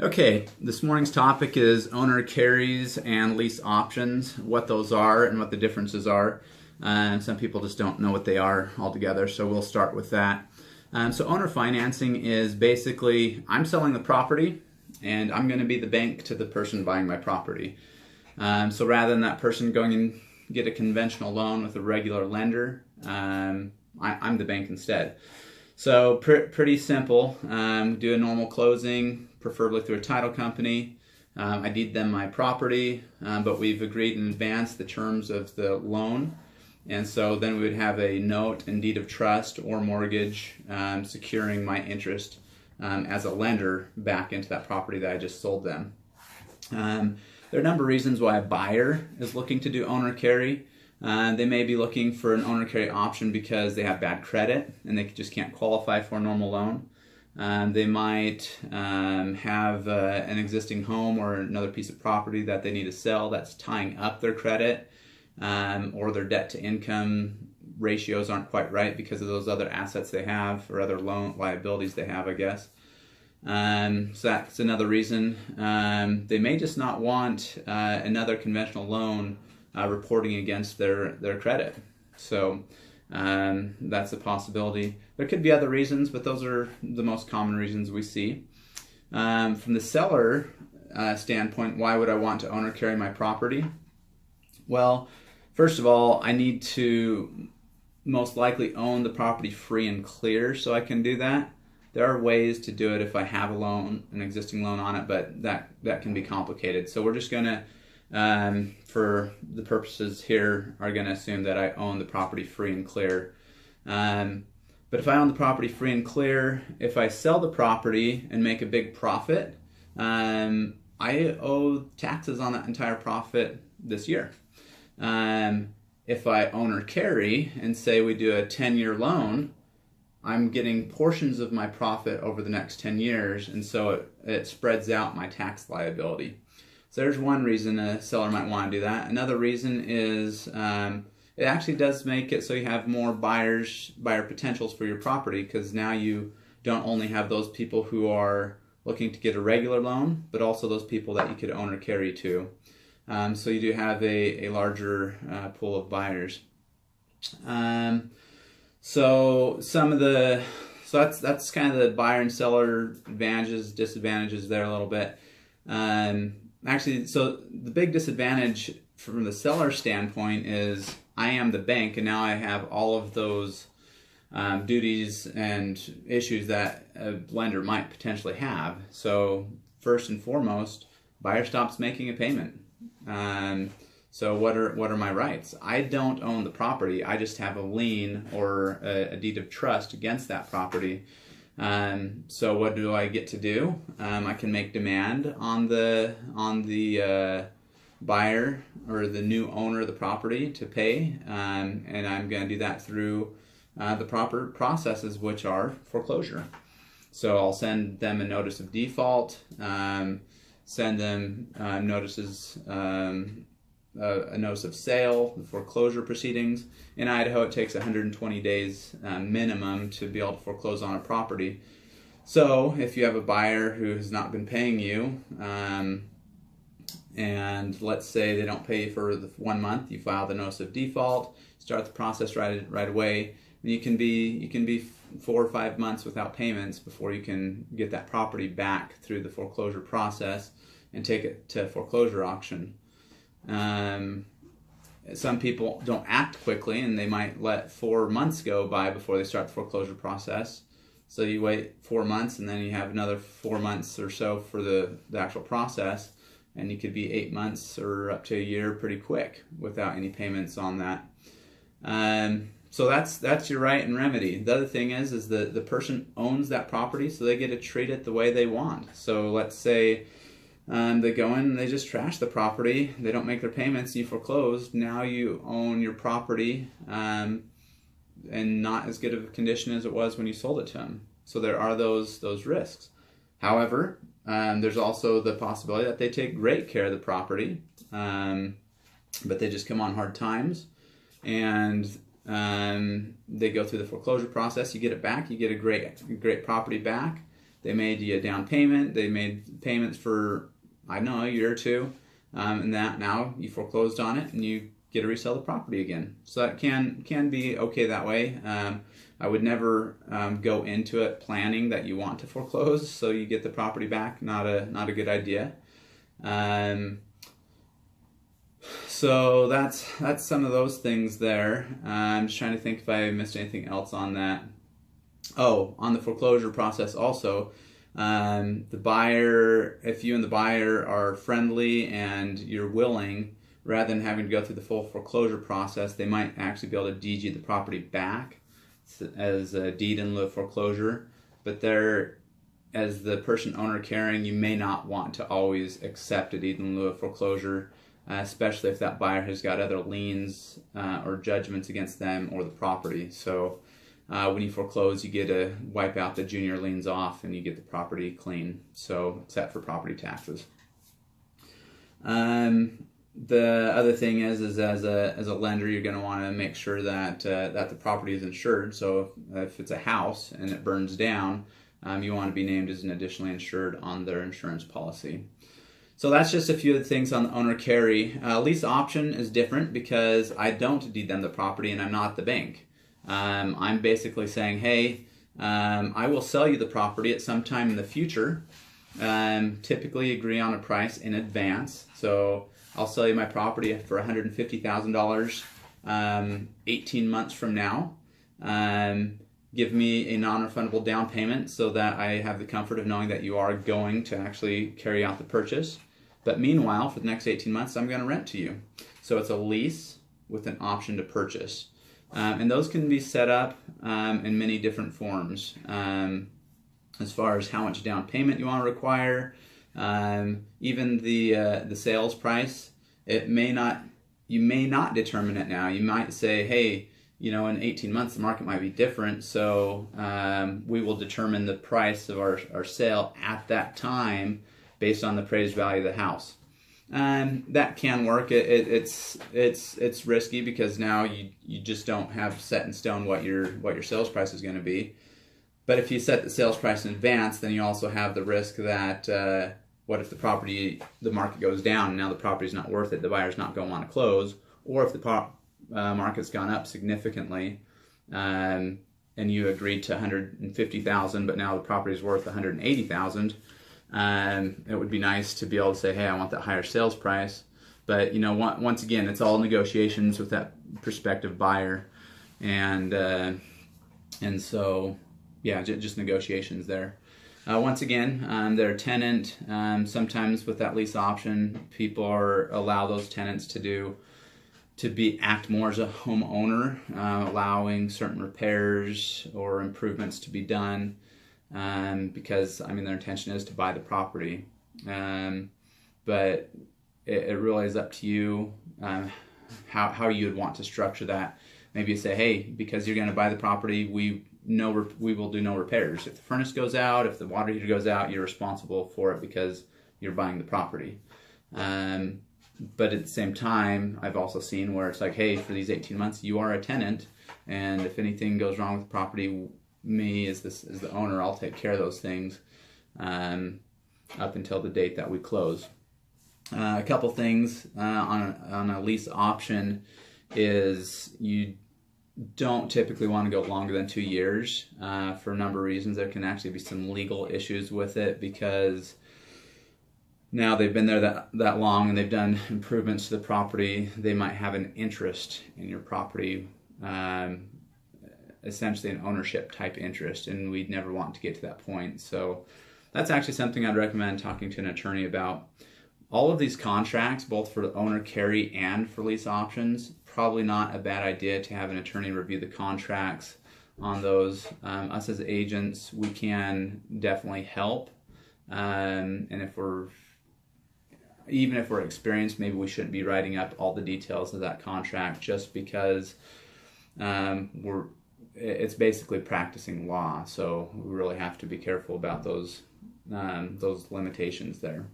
Okay, this morning's topic is owner carries and lease options, what those are and what the differences are. And some people just don't know what they are altogether, so we'll start with that. So owner financing is basically, I'm selling the property and I'm going to be the bank to the person buying my property. So rather than that person going and get a conventional loan with a regular lender, I'm the bank instead. So pretty simple. Do a normal closing, preferably through a title company. I deed them my property, but we've agreed in advance the terms of the loan. And so then we would have a note and deed of trust or mortgage securing my interest as a lender back into that property that I just sold them. There are a number of reasons why a buyer is looking to do owner carry. They may be looking for an owner carry option because they have bad credit and they just can't qualify for a normal loan. They might have an existing home or another piece of property that they need to sell that's tying up their credit, or their debt to income ratios aren't quite right because of those other assets they have or other loan liabilities they have, I guess. So that's another reason. They may just not want another conventional loan reporting against their credit. So that's a possibility. There could be other reasons, but those are the most common reasons we see. From the seller standpoint, why would I want to owner carry my property? Well, first of all, I need to most likely own the property free and clear so I can do that. There are ways to do it if I have a loan, an existing loan on it, but that can be complicated. So we're just going to, for the purposes here, are going to assume that I own the property free and clear. But if I own the property free and clear, if I sell the property and make a big profit, I owe taxes on that entire profit this year. If I owner carry and say we do a 10-year loan, I'm getting portions of my profit over the next 10 years, and so it spreads out my tax liability. So there's one reason a seller might want to do that. Another reason is it actually does make it so you have more buyer potentials for your property, because now you don't only have those people who are looking to get a regular loan, but also those people that you could owner carry to. So you do have a larger pool of buyers. So that's kind of the buyer and seller advantages, disadvantages there a little bit. Actually, so the big disadvantage from the seller standpoint is I am the bank, and now I have all of those duties and issues that a lender might potentially have. So first and foremost, buyer stops making a payment. So what are my rights? I don't own the property. I just have a lien or a deed of trust against that property. So what do I get to do? I can make demand on the buyer or the new owner of the property to pay, and I'm going to do that through the proper processes, which are foreclosure. So I'll send them a notice of default, send them notices. A notice of sale, the foreclosure proceedings. In Idaho, it takes 120 days minimum to be able to foreclose on a property. So if you have a buyer who has not been paying you, and let's say they don't pay you for the 1 month, you file the notice of default, start the process right away. And you can be 4 or 5 months without payments before you can get that property back through the foreclosure process and take it to foreclosure auction. Some people don't act quickly, and they might let 4 months go by before they start the foreclosure process. So you wait 4 months, and then you have another 4 months or so for the actual process, and you could be 8 months or up to a year pretty quick without any payments on that. So that's your right and remedy. The other thing is the person owns that property, so they get to treat it the way they want. So let's say they go in and they just trash the property. They don't make their payments. You foreclose. Now you own your property, and not as good of a condition as it was when you sold it to them. So there are those risks. However, there's also the possibility that they take great care of the property, but they just come on hard times, and they go through the foreclosure process. You get it back. You get a great property back. They made you a down payment. They made payments for, I don't know, a year or two. And that now you foreclosed on it and you get to resell the property again. So that can be okay that way. I would never go into it planning that you want to foreclose so you get the property back. Not a good idea. So that's some of those things there. I'm just trying to think if I missed anything else on that. Oh, on the foreclosure process also, the buyer, if you and the buyer are friendly and you're willing, rather than having to go through the full foreclosure process, they might actually be able to deed you the property back as a deed in lieu of foreclosure. But there, as the person owner carrying, you may not want to always accept a deed in lieu of foreclosure, especially if that buyer has got other liens or judgments against them or the property. So when you foreclose, you get to wipe out the junior liens off and you get the property clean, so except for property taxes. The other thing is as a lender, you're going to want to make sure that that the property is insured. So if it's a house and it burns down, you want to be named as an additionally insured on their insurance policy. So that's just a few of the things on the owner carry. Lease option is different because I don't deed them the property and I'm not the bank. I'm basically saying, hey, I will sell you the property at some time in the future. Typically agree on a price in advance. So I'll sell you my property for $150,000 18 months from now. Give me a non-refundable down payment so that I have the comfort of knowing that you are going to actually carry out the purchase. But meanwhile, for the next 18 months, I'm going to rent to you. So it's a lease with an option to purchase. And those can be set up in many different forms. As far as how much down payment you want to require, even the sales price, you may not determine it now. You might say, hey, in 18 months the market might be different, so we will determine the price of our sale at that time based on the appraised value of the house. That can work. It's risky because now you just don't have set in stone what your sales price is going to be. But if you set the sales price in advance, then you also have the risk that what if the market goes down and now the property's not worth it, the buyer's not going to want to close, or if the market's gone up significantly and you agreed to $150,000 but now the property's worth $180,000, it would be nice to be able to say, hey, I want that higher sales price. But once again, it's all negotiations with that prospective buyer, and so yeah, just negotiations there. Once again, they're a tenant. Sometimes with that lease option, people allow those tenants to act more as a homeowner, allowing certain repairs or improvements to be done, because their intention is to buy the property. But it really is up to you how you would want to structure that. Maybe you say, hey, because you're going to buy the property, we will do no repairs. If the furnace goes out, if the water heater goes out, you're responsible for it because you're buying the property. But at the same time, I've also seen where it's like, hey, for these 18 months, you are a tenant, and if anything goes wrong with the property, me as the owner, I'll take care of those things up until the date that we close. A couple things on a lease option is you don't typically want to go longer than 2 years for a number of reasons. There can actually be some legal issues with it because now they've been there that long and they've done improvements to the property. They might have an interest in your property, essentially an ownership type interest, and we'd never want to get to that point. So that's actually something I'd recommend talking to an attorney about. All of these contracts, both for owner carry and for lease options, probably not a bad idea to have an attorney review the contracts on those. Us as agents, we can definitely help, and even if we're experienced, maybe we shouldn't be writing up all the details of that contract just because it's basically practicing law, so we really have to be careful about those limitations there.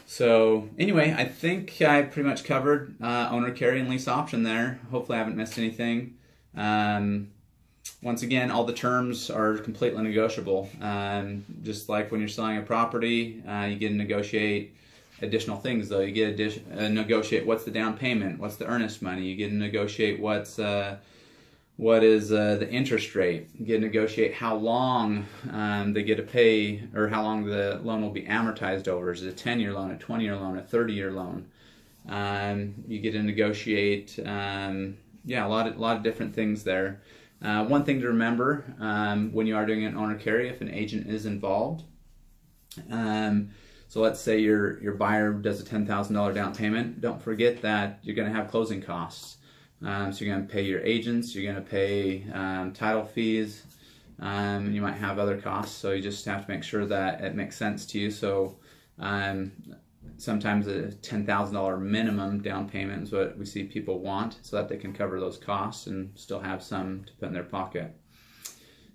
So anyway, I think I pretty much covered owner carry and lease option there. Hopefully I haven't missed anything. Once again, all the terms are completely negotiable. Just like when you're selling a property, you get to negotiate additional things. Though you get to negotiate what's the down payment, what's the earnest money. You get to negotiate what is the interest rate. You get to negotiate how long they get to pay, or how long the loan will be amortized over. Is it a 10-year loan, a 20-year loan, a 30-year loan? You get to negotiate, a lot of different things there. One thing to remember when you are doing an owner carry, if an agent is involved, so let's say your buyer does a $10,000 down payment, don't forget that you're going to have closing costs. So you're going to pay your agents, you're going to pay title fees, you might have other costs, so you just have to make sure that it makes sense to you. So sometimes a $10,000 minimum down payment is what we see people want, so that they can cover those costs and still have some to put in their pocket.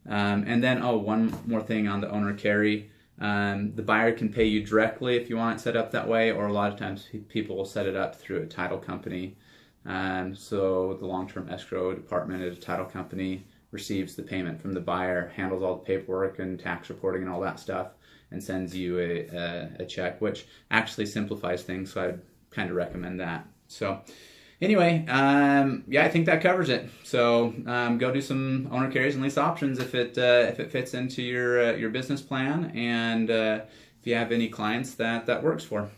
And then, one more thing on the owner carry. The buyer can pay you directly if you want it set up that way, or a lot of times people will set it up through a title company. So the long-term escrow department at a title company receives the payment from the buyer, handles all the paperwork and tax reporting and all that stuff, and sends you a check, which actually simplifies things, so I'd kind of recommend that. So anyway, I think that covers it. So go do some owner carries and lease options if it fits into your business plan, and if you have any clients that works for.